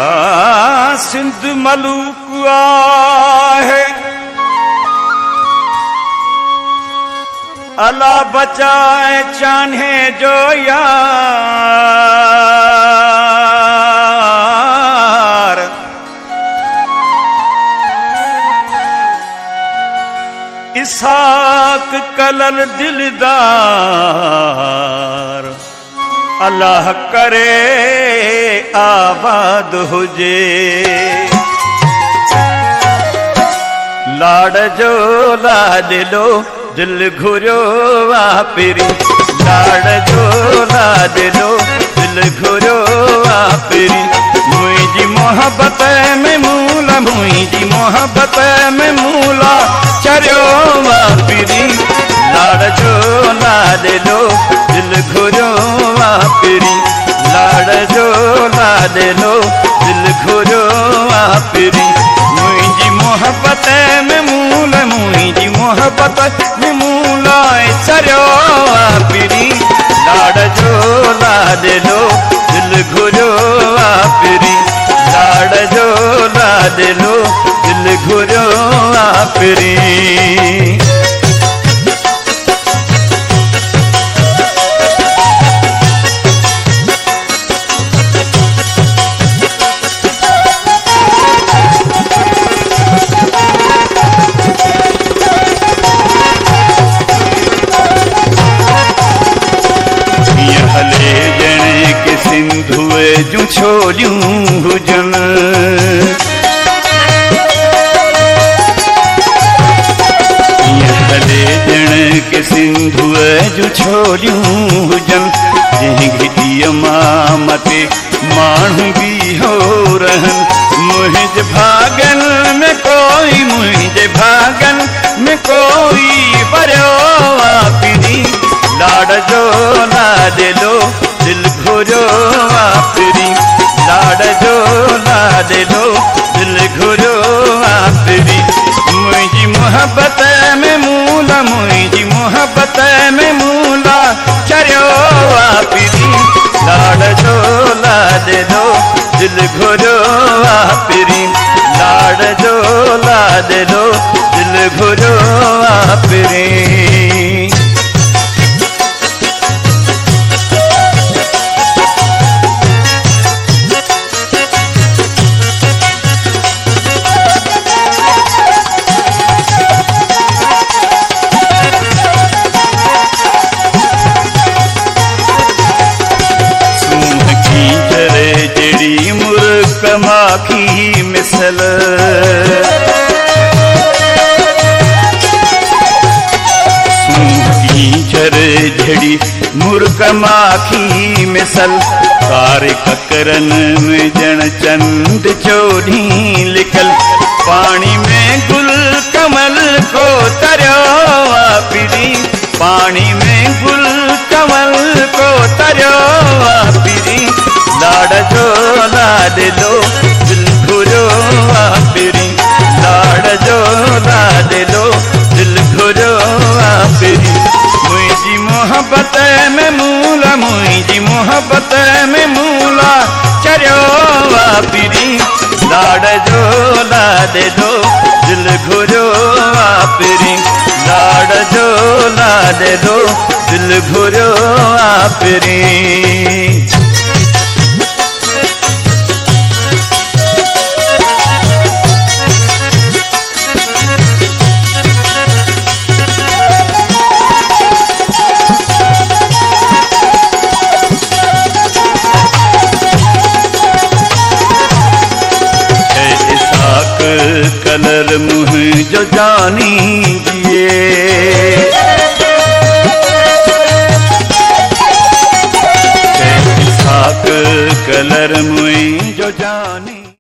सिंध मलूक आहे अला बचाए चाहे जो यार इसहाक कलल दिलदार अल्लाह करे आबाद हुजे लाड़ जो लाडलो दिल घुरो वापिरी लाड़ जो लाडलो दिल घुरो वापिरी मुझी मोहब्बत में मूला मुझी मोहब्बत में मूला चरियो वापिरी लाड़ जो लाडलो दिल घुरो वापिरी लाड़ जो लाडलो दिल घुरो वापिरी मुझी मोहब्बत में मूला मुझी मोहब्बत में मूला चरियो वापिरी लाड़ जो लाडलो दिल घुरो वापिरी लाड़ जो लाडलो दिल घुरो वापिरी सिंधुए जूं छोलियूं हुजन हले ॼण के सिंधुए जूं छोलियूं हुजन जंहिंखे ॾींहुं मां मथे माण्हू बि हो रहन मुंहिंजे भागन में कोई मुंहिंजे भागन में कोई परियो वापिरी लाड़ जो लाडलो दिल घुरो वापिरी लाड़ जो लाडलो दिल घुरो वापिरी मुझी मोहब्बत में मूला मुझी मोहब्बत में मूला चरियो वापिरी लाड़ जो लाडलो दिल घुरो वापिरी लाड़ जो लाडलो दिल घुरो वापिरी माखी मिसल कीचर झड़ी मुर्क माखी मिसल कारे ककरन में जण चंद चोरी लिखल पानी में गुल कमल को तरियो वापिरी पानी में गुल कमल को तरियो वापिरी लाड़ जो लाडलो दिल घुरो वापिरी लाड़ जो लाडलो दिल घुरो वापिरी मुझी मोहब्बत में मूला मुझी मोहब्बत में मूला चरियो वापिरी लाड़ जो लाडलो दिल घुरो वापिरी लाड़ जो लाडलो दिल घुरो वापिरी कलर मुँह जो जानी जिए कलर मुँह जो जानी